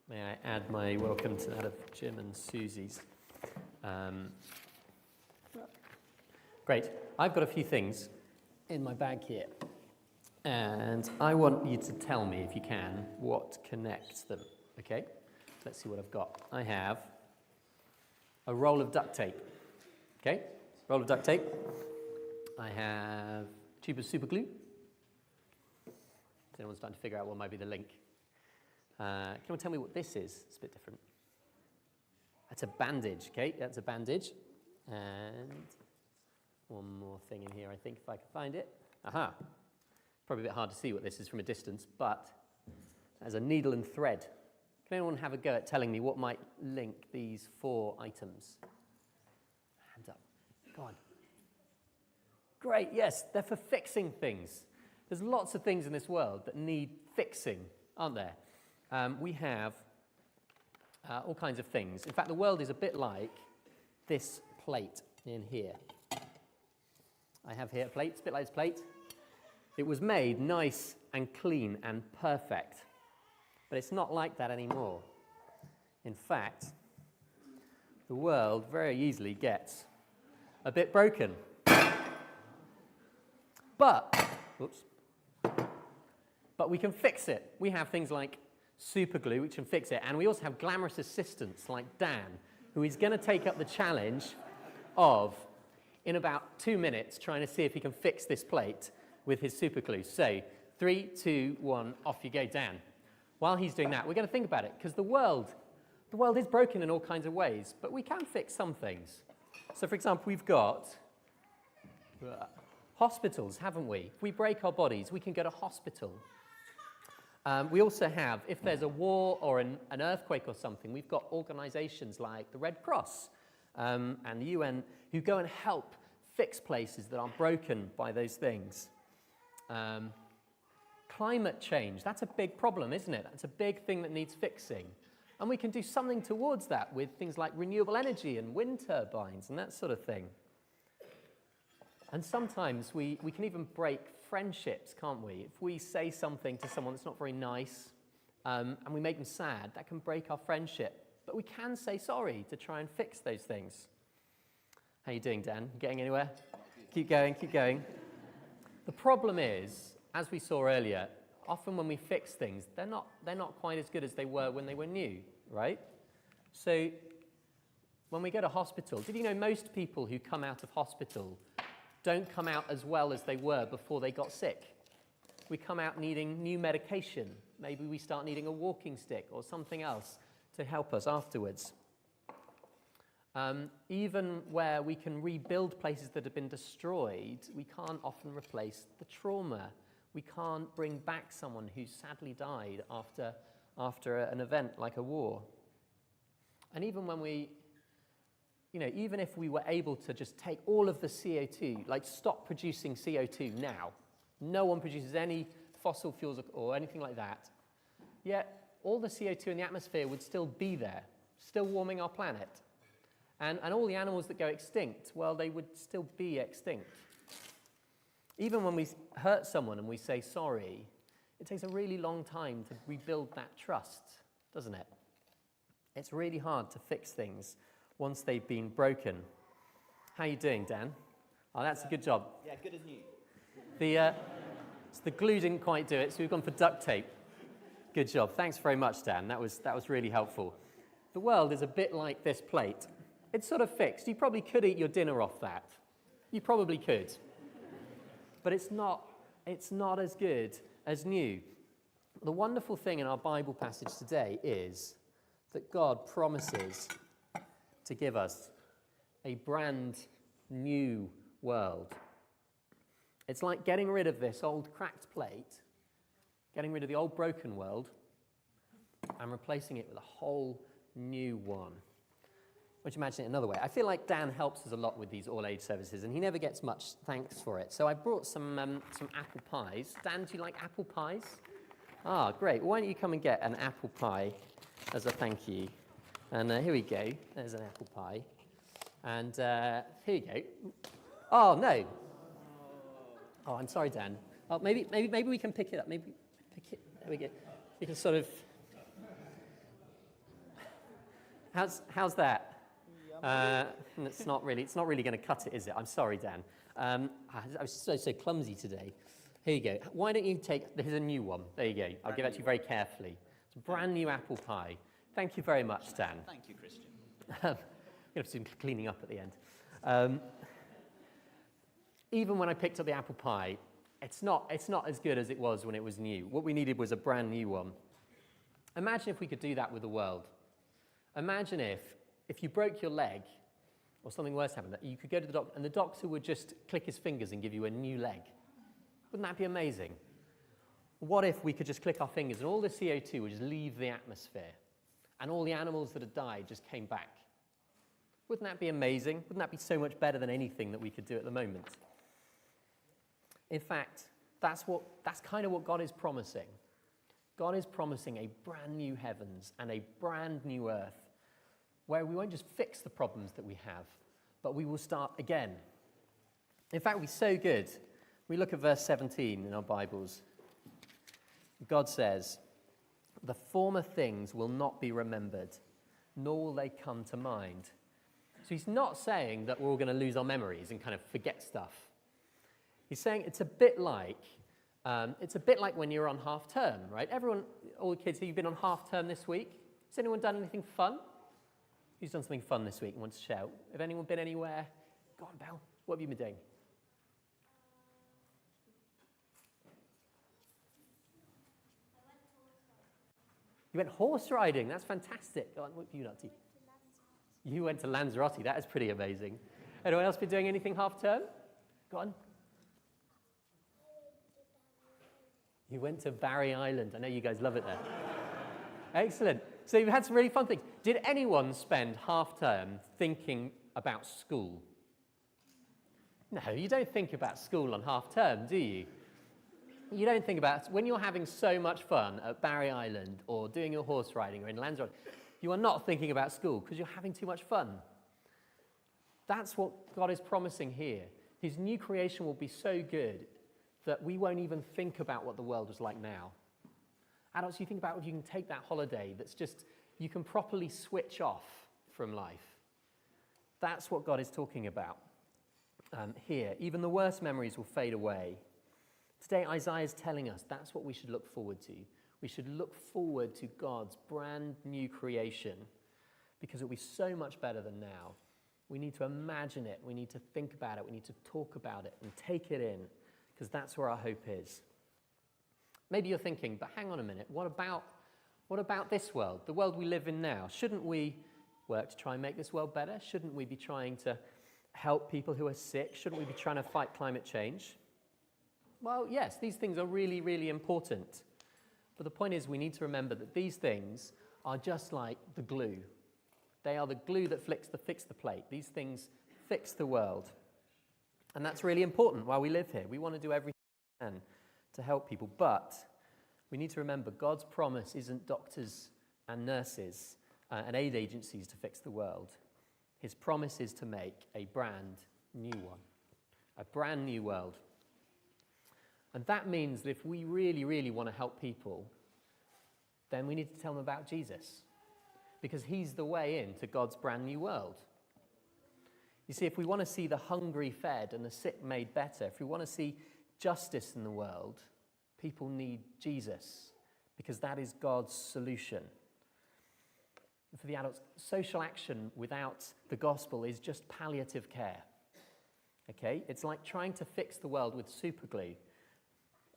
May I add my welcome to that of Jim and Susie's. Great. I've got a few things in my bag here. And I want you to tell me, if you can, what connects them. Okay? Let's see what I've got. I have a roll of duct tape. Okay? Roll of duct tape. I have a tube of super glue. Is anyone starting to figure out what might be the link? Can you tell me what this is? It's a bit different. That's a bandage, okay? That's a bandage. And one more thing in here, I think, if I can find it. Aha! Probably a bit hard to see what this is from a distance, but there's a needle and thread. Can anyone have a go at telling me what might link these 4 items? Hands up. Go on. Great, yes, they're for fixing things. There's lots of things in this world that need fixing, aren't there? We have all kinds of things. In fact, the world is a bit like this plate in here. I have here a plate, it's a bit like this plate. It was made nice and clean and perfect, but it's not like that anymore. In fact, the world very easily gets a bit broken. But we can fix it. We have things like super glue, which can fix it, and we also have glamorous assistants like Dan, who is going to take up the challenge of, in about 2 minutes, trying to see if he can fix this plate with his super glue. So, 3, 2, 1, off you go, Dan. While he's doing that, we're going to think about it, because the world is broken in all kinds of ways, but we can fix some things. So, for example, we've got hospitals, haven't we? If we break our bodies, we can go to hospital. We also have, if there's a war or an earthquake or something, we've got organizations like the Red Cross and the UN who go and help fix places that are broken by those things. Climate change, that's a big problem, isn't it? That's a big thing that needs fixing. And we can do something towards that with things like renewable energy and wind turbines and that sort of thing. And sometimes we can even break friendships, can't we? If we say something to someone that's not very nice and we make them sad, that can break our friendship. But we can say sorry to try and fix those things. How are you doing, Dan? Getting anywhere? Keep going, keep going. The problem is, as we saw earlier, often when we fix things, they're not quite as good as they were when they were new, right? So when we go to hospital, did you know most people who come out of hospital don't come out as well as they were before they got sick? We come out needing new medication. Maybe we start needing a walking stick or something else to help us afterwards. Even where we can rebuild places that have been destroyed, we can't often replace the trauma. We can't bring back someone who sadly died after an event like a war. And even when even if we were able to just take all of the CO2, like stop producing CO2 now, no one produces any fossil fuels or anything like that, yet all the CO2 in the atmosphere would still be there, still warming our planet. And all the animals that go extinct, well, they would still be extinct. Even when we hurt someone and we say sorry, it takes a really long time to rebuild that trust, doesn't it? It's really hard to fix things once they've been broken. How are you doing, Dan? Oh, that's a good job. Yeah, good as new. So the glue didn't quite do it, so we've gone for duct tape. Good job. Thanks very much, Dan. That was really helpful. The world is a bit like this plate. It's sort of fixed. You probably could eat your dinner off that. You probably could. But it's not as good as new. The wonderful thing in our Bible passage today is that God promises to give us a brand new world. It's like getting rid of this old cracked plate, getting rid of the old broken world, and replacing it with a whole new one. Would you imagine it another way? I feel like Dan helps us a lot with these all-age services, and he never gets much thanks for it. So I brought some apple pies. Dan, do you like apple pies? Ah, great. Why don't you come and get an apple pie as a thank you? And here we go. There's an apple pie. And here you go. Oh, no. Oh, I'm sorry, Dan. Oh, maybe we can pick it up. Maybe pick it. There we go. You can sort of How's that? It's not really going to cut it, is it? I'm sorry, Dan. I was so clumsy today. Here you go. Why don't you here's a new one. There you go. I'll give it to you very carefully. It's a brand new apple pie. Thank you very much, Dan. Thank you, Christian. We're going to have some cleaning up at the end. Even when I picked up the apple pie, it's not as good as it was when it was new. What we needed was a brand new one. Imagine if we could do that with the world. Imagine if you broke your leg or something worse happened, that you could go to the doctor and the doctor would just click his fingers and give you a new leg. Wouldn't that be amazing? What if we could just click our fingers and all the CO2 would just leave the atmosphere and all the animals that had died just came back? Wouldn't that be amazing? Wouldn't that be so much better than anything that we could do at the moment? In fact, that's kind of what God is promising. God is promising a brand new heavens and a brand new earth where we won't just fix the problems that we have, but we will start again. In fact, we're so good. We look at verse 17 in our Bibles. God says, "The former things will not be remembered, nor will they come to mind." So he's not saying that we're all going to lose our memories and kind of forget stuff. He's saying it's a bit like when you're on half term, right? Everyone, all the kids here, you've been on half term this week. Has anyone done anything fun? Who's done something fun this week and wants to share? Have anyone been anywhere? Go on, Belle. What have you been doing? You went horse riding. That's fantastic. Go on, what have you done? You went to Lanzarote. That is pretty amazing. Anyone else been doing anything half term? Go on. You went to Barry Island. I know you guys love it there. Excellent. So you've had some really fun things. Did anyone spend half term thinking about school? No, you don't think about school on half term, do you? You don't think about when you're having so much fun at Barry Island or doing your horse riding or in Lanzarote. You are not thinking about school because you're having too much fun. That's what God is promising here. His new creation will be so good that we won't even think about what the world was like now. Adults, you think about if you can take that holiday that's just, you can properly switch off from life. That's what God is talking about here. Even the worst memories will fade away. Today, Isaiah is telling us that's what we should look forward to. We should look forward to God's brand new creation because it will be so much better than now. We need to imagine it. We need to think about it. We need to talk about it and take it in because that's where our hope is. Maybe you're thinking, but hang on a minute, what about this world, the world we live in now? Shouldn't we work to try and make this world better? Shouldn't we be trying to help people who are sick? Shouldn't we be trying to fight climate change? Well, yes, these things are really, really important. But the point is we need to remember that these things are just like the glue. They are the glue that fix the plate. These things fix the world. And that's really important while we live here. We want to do everything we can to help people. But we need to remember God's promise isn't doctors and nurses and aid agencies to fix the world. His promise is to make a brand new one, a brand new world. And that means that if we really, really want to help people, then we need to tell them about Jesus, because he's the way into God's brand new world. You see, if we want to see the hungry fed and the sick made better, if we want to see justice in the world, people need Jesus, because that is God's solution. And for the adults, social action without the gospel is just palliative care. Okay? It's like trying to fix the world with super glue.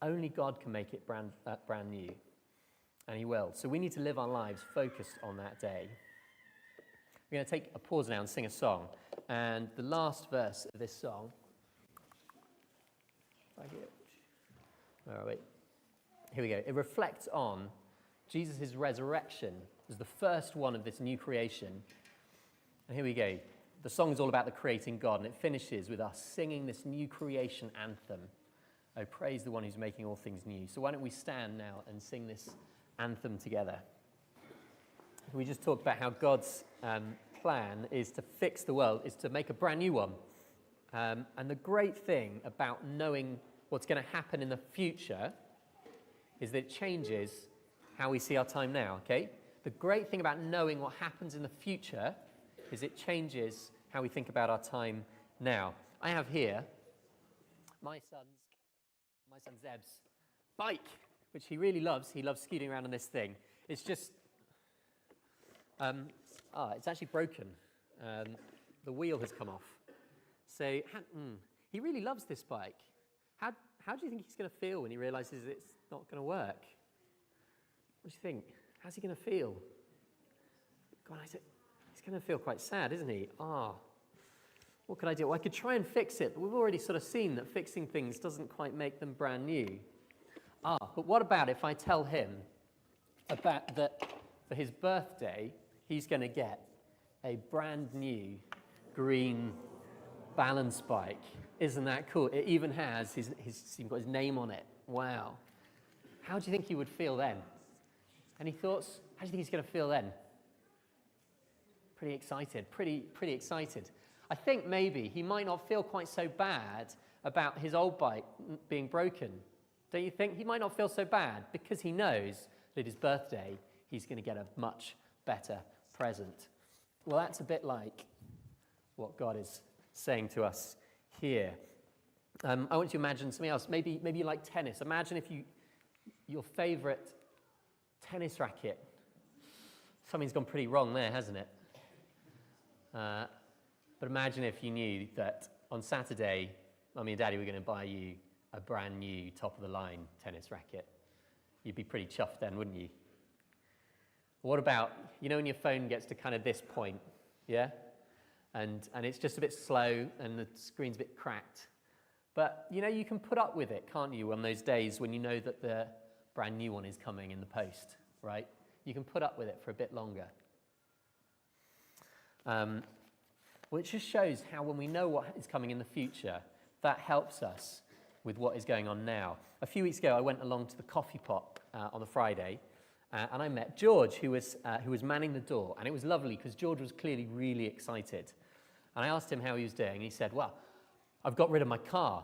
Only God can make it brand new, and he will. So we need to live our lives focused on that day. We're going to take a pause now and sing a song. And the last verse of this song, all right, here we go. It reflects on Jesus' resurrection as the first one of this new creation. And here we go. The song is all about the creating God, and it finishes with us singing this new creation anthem. Oh, praise the one who's making all things new. So why don't we stand now and sing this anthem together? We just talked about how God's plan is to fix the world, is to make a brand new one. And the great thing about knowing what's going to happen in the future is that it changes how we see our time now, okay? the great thing about knowing what happens in the future is it changes how we think about our time now. I have here my son Zeb's bike, which he really loves. He loves scooting around on this thing. It's just, it's actually broken. The wheel has come off. So he really loves this bike. How do you think he's going to feel when he realizes it's not going to work? What do you think? How's he going to feel? God, he's going to feel quite sad, isn't he? What could I do? Well, I could try and fix it, but we've already sort of seen that fixing things doesn't quite make them brand new. But what about if I tell him about that for his birthday, he's going to get a brand new green balance bike? Isn't that cool? It even has he's got his name on it. Wow. How do you think he would feel then? Any thoughts? How do you think he's going to feel then? Pretty excited. Pretty excited. I think maybe he might not feel quite so bad about his old bike being broken. Don't you think? He might not feel so bad because he knows that his birthday he's going to get a much better present. Well, that's a bit like what God is saying to us here. I want you to imagine something else. Maybe you like tennis. Imagine if your favourite tennis racket. Something's gone pretty wrong there, hasn't it? But imagine if you knew that on Saturday, Mummy and Daddy were going to buy you a brand new top-of-the-line tennis racket. You'd be pretty chuffed then, wouldn't you? What about, when your phone gets to kind of this point, yeah? And it's just a bit slow and the screen's a bit cracked. But, you can put up with it, can't you, on those days when you know that the brand new one is coming in the post, right? You can put up with it for a bit longer. Well, it just shows how when we know what is coming in the future, that helps us with what is going on now. A few weeks ago, I went along to the coffee pot on a Friday, and I met George, who was manning the door. And it was lovely because George was clearly really excited. And I asked him how he was doing, and he said, well, I've got rid of my car.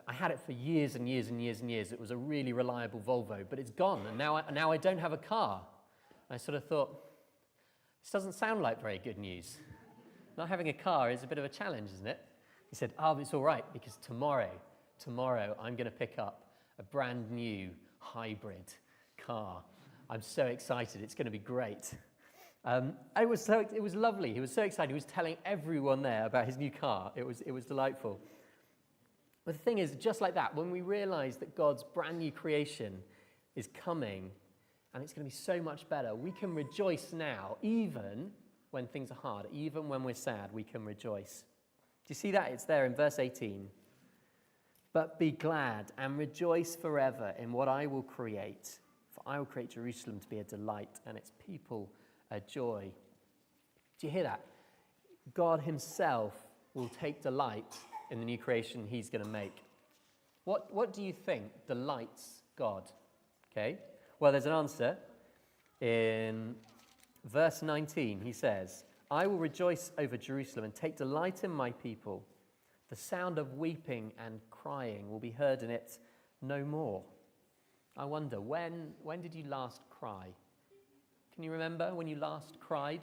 I had it for years and years and years and years. It was a really reliable Volvo, but it's gone, and now I don't have a car. And I sort of thought, this doesn't sound like very good news. Not having a car is a bit of a challenge, isn't it? He said, it's all right, because tomorrow I'm going to pick up a brand new hybrid car. I'm so excited. It's going to be great. It was lovely. He was so excited. He was telling everyone there about his new car. It was delightful. But the thing is, just like that, when we realize that God's brand new creation is coming and it's going to be so much better, we can rejoice now, even when things are hard, even when we're sad, we can rejoice. Do you see that? It's there in verse 18. But be glad and rejoice forever in what I will create. For I will create Jerusalem to be a delight and its people a joy. Do you hear that? God himself will take delight in the new creation he's going to make. What do you think delights God? Okay. Well, there's an answer. In verse 19, he says, I will rejoice over Jerusalem and take delight in my people. The sound of weeping and crying will be heard in it no more. I wonder, when did you last cry? Can you remember when you last cried?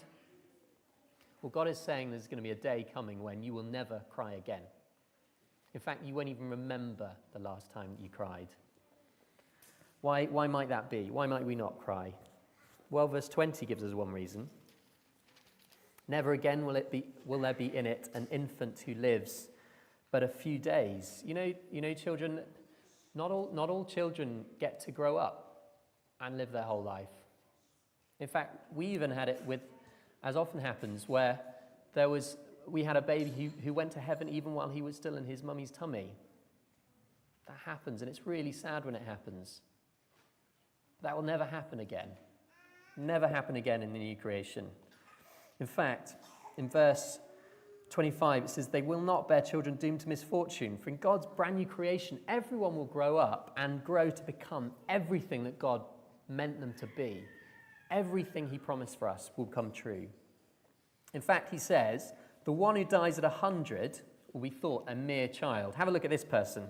Well, God is saying there's going to be a day coming when you will never cry again. In fact, you won't even remember the last time you cried. Why might that be? Why might we not cry? Well, verse 20 gives us one reason. Never again will there be in it an infant who lives but a few days. You know, children, not all children get to grow up and live their whole life. In fact, we even had it with, as often happens, where we had a baby who went to heaven even while he was still in his mummy's tummy. That happens, and it's really sad when it happens. That will never happen again. Never happen again in the new creation. In fact, in verse 25, it says, they will not bear children doomed to misfortune. For in God's brand new creation, everyone will grow up and grow to become everything that God meant them to be. Everything he promised for us will come true. In fact, he says, the one who dies at 100 will be thought a mere child. Have a look at this person.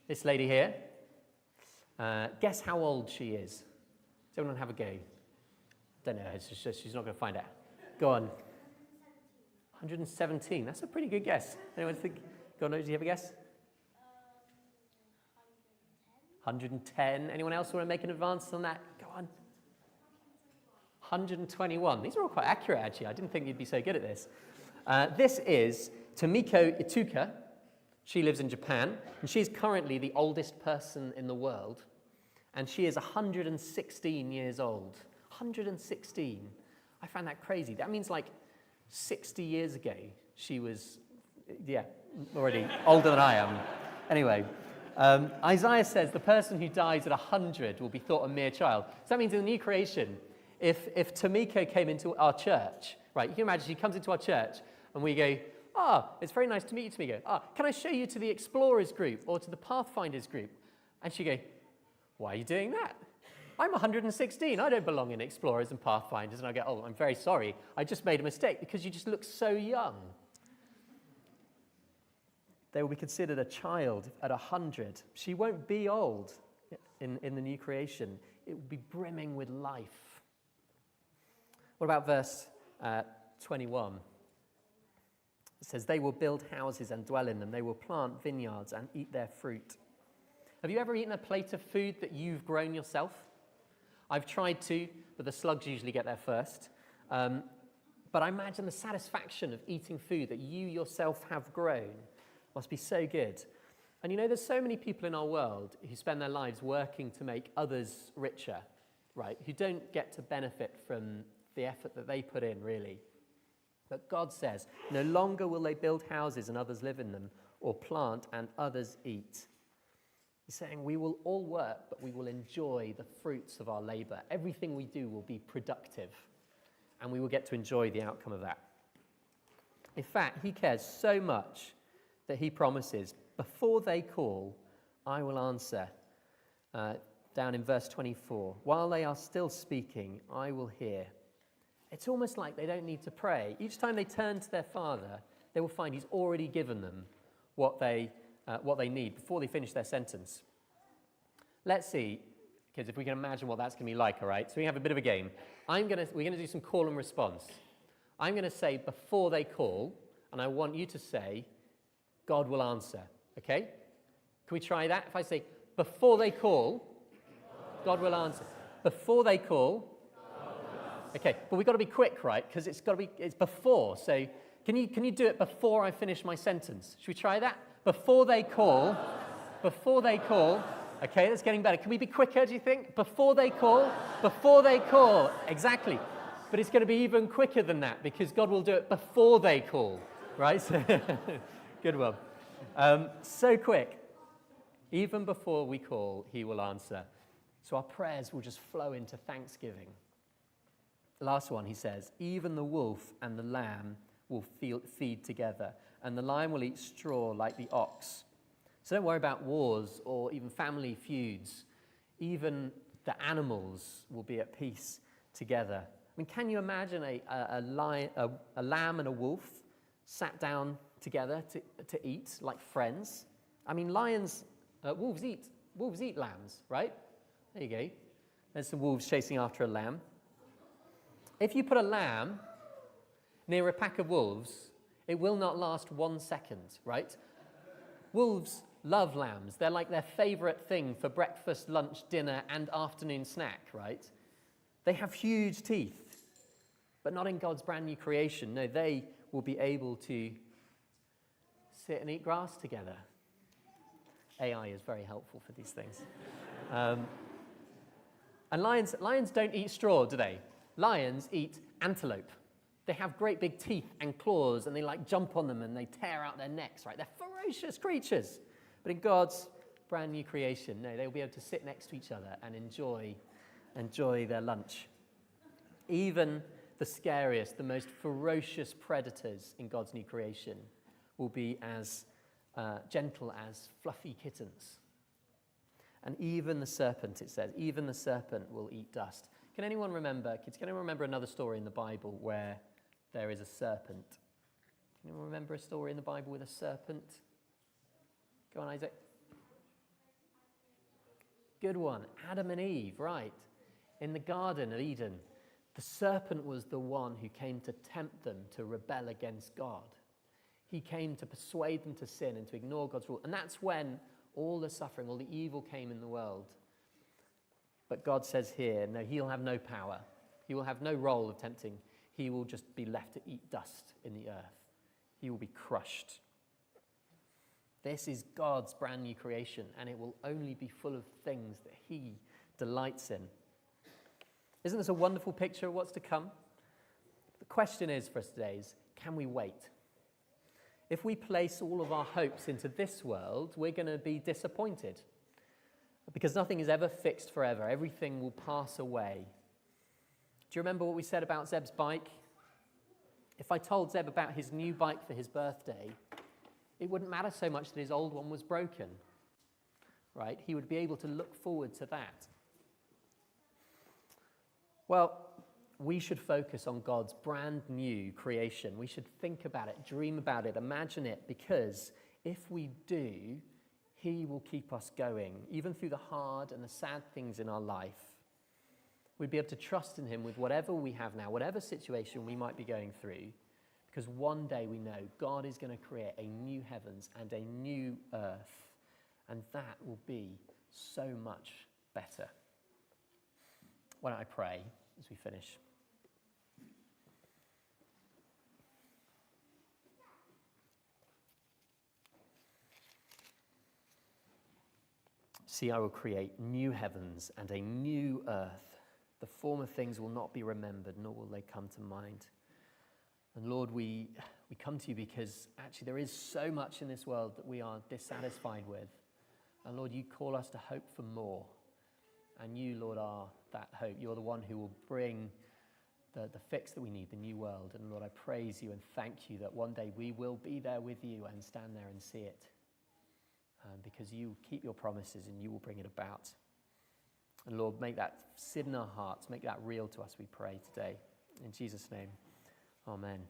This lady here. Guess how old she is. Does everyone have a go? Don't know, she's not going to find out. Go on. 117. That's a pretty good guess. Anyone think? Go on, do you have a guess? 110. Anyone else want to make an advance on that? Go on. 121. These are all quite accurate, actually. I didn't think you'd be so good at this. This is Tomiko Ituka. She lives in Japan, and she's currently the oldest person in the world, and she is 116 years old. 116. I found that crazy. That means like 60 years ago, she was, already older than I am. Anyway, Isaiah says the person who dies at 100 will be thought a mere child. So that means in the new creation, if Tomiko came into our church, right, you can imagine she comes into our church and we go, it's very nice to meet you, Tomiko. Can I show you to the Explorers group or to the Pathfinders group? And she'd go, why are you doing that? I'm 116. I don't belong in Explorers and Pathfinders. And I go, I'm very sorry. I just made a mistake because you just look so young. They will be considered a child at 100. She won't be old in the new creation. It will be brimming with life. What about verse 21? It says, they will build houses and dwell in them. They will plant vineyards and eat their fruit. Have you ever eaten a plate of food that you've grown yourself? I've tried to, but the slugs usually get there first. But I imagine the satisfaction of eating food that you yourself have grown must be so good. And you know, there's so many people in our world who spend their lives working to make others richer, right? Who don't get to benefit from the effort that they put in, really. But God says, no longer will they build houses and others live in them, or plant and others eat. He's saying we will all work, but we will enjoy the fruits of our labor. Everything we do will be productive, and we will get to enjoy the outcome of that. In fact, he cares so much that he promises, before they call, I will answer. Down in verse 24, while they are still speaking, I will hear. It's almost like they don't need to pray. Each time they turn to their Father, they will find he's already given them what they need before they finish their sentence. Let's see, kids, if we can imagine what that's going to be like, all right? So we have a bit of a game. We're going to do some call and response. I'm going to say before they call, and I want you to say, God will answer, okay? Can we try that? If I say, before they call, God will answer. Before they call, okay, but we've got to be quick, right? Because it's before. So can you do it before I finish my sentence? Should we try that? Before they call. Okay, that's getting better. Can we be quicker, do you think? Before they call. Exactly. But it's going to be even quicker than that because God will do it before they call, right? So, good one. So quick. Even before we call, he will answer. So our prayers will just flow into thanksgiving. The last one, he says, even the wolf and the lamb will feed together, and the lion will eat straw like the ox. So don't worry about wars or even family feuds. Even the animals will be at peace together. I mean, can you imagine a lamb and a wolf sat down together to eat like friends? I mean, wolves eat lambs, right? There you go. There's some wolves chasing after a lamb. If you put a lamb near a pack of wolves, it will not last 1 second, right? Wolves love lambs. They're like their favorite thing for breakfast, lunch, dinner, and afternoon snack, right? They have huge teeth, but not in God's brand new creation. No, they will be able to sit and eat grass together. AI is very helpful for these things. And lions don't eat straw, do they? Lions eat antelope. They have great big teeth and claws, and they like jump on them and they tear out their necks, right? They're ferocious creatures. But in God's brand new creation, no, they'll be able to sit next to each other and enjoy their lunch. Even the scariest, the most ferocious predators in God's new creation will be as gentle as fluffy kittens. And even the serpent, it says, even the serpent will eat dust. Can anyone remember another story in the Bible where there is a serpent? Can anyone remember a story in the Bible with a serpent? Go on, Isaac. Good one. Adam and Eve, right. In the Garden of Eden, the serpent was the one who came to tempt them to rebel against God. He came to persuade them to sin and to ignore God's rule. And that's when all the suffering, all the evil came in the world. But God says here, no, he'll have no power. He will have no role of tempting. He will just be left to eat dust in the earth. He will be crushed. This is God's brand new creation, and it will only be full of things that he delights in. Isn't this a wonderful picture of what's to come? The question is for us today is, can we wait? If we place all of our hopes into this world, we're going to be disappointed. Because nothing is ever fixed forever. Everything will pass away. Do you remember what we said about Zeb's bike? If I told Zeb about his new bike for his birthday, it wouldn't matter so much that his old one was broken, right? He would be able to look forward to that. Well, we should focus on God's brand new creation. We should think about it, dream about it, imagine it, because if we do, he will keep us going, even through the hard and the sad things in our life. We'd be able to trust in him with whatever we have now, whatever situation we might be going through, because one day we know God is going to create a new heavens and a new earth, and that will be so much better. Why don't I pray as we finish? See, I will create new heavens and a new earth. The former things will not be remembered, nor will they come to mind. And Lord, we come to you because actually there is so much in this world that we are dissatisfied with. And Lord, you call us to hope for more. And you, Lord, are that hope. You're the one who will bring the fix that we need, the new world. And Lord, I praise you and thank you that one day we will be there with you and stand there and see it. Because you keep your promises and you will bring it about. And Lord, make that sit in our hearts, make that real to us, we pray today. In Jesus' name, amen.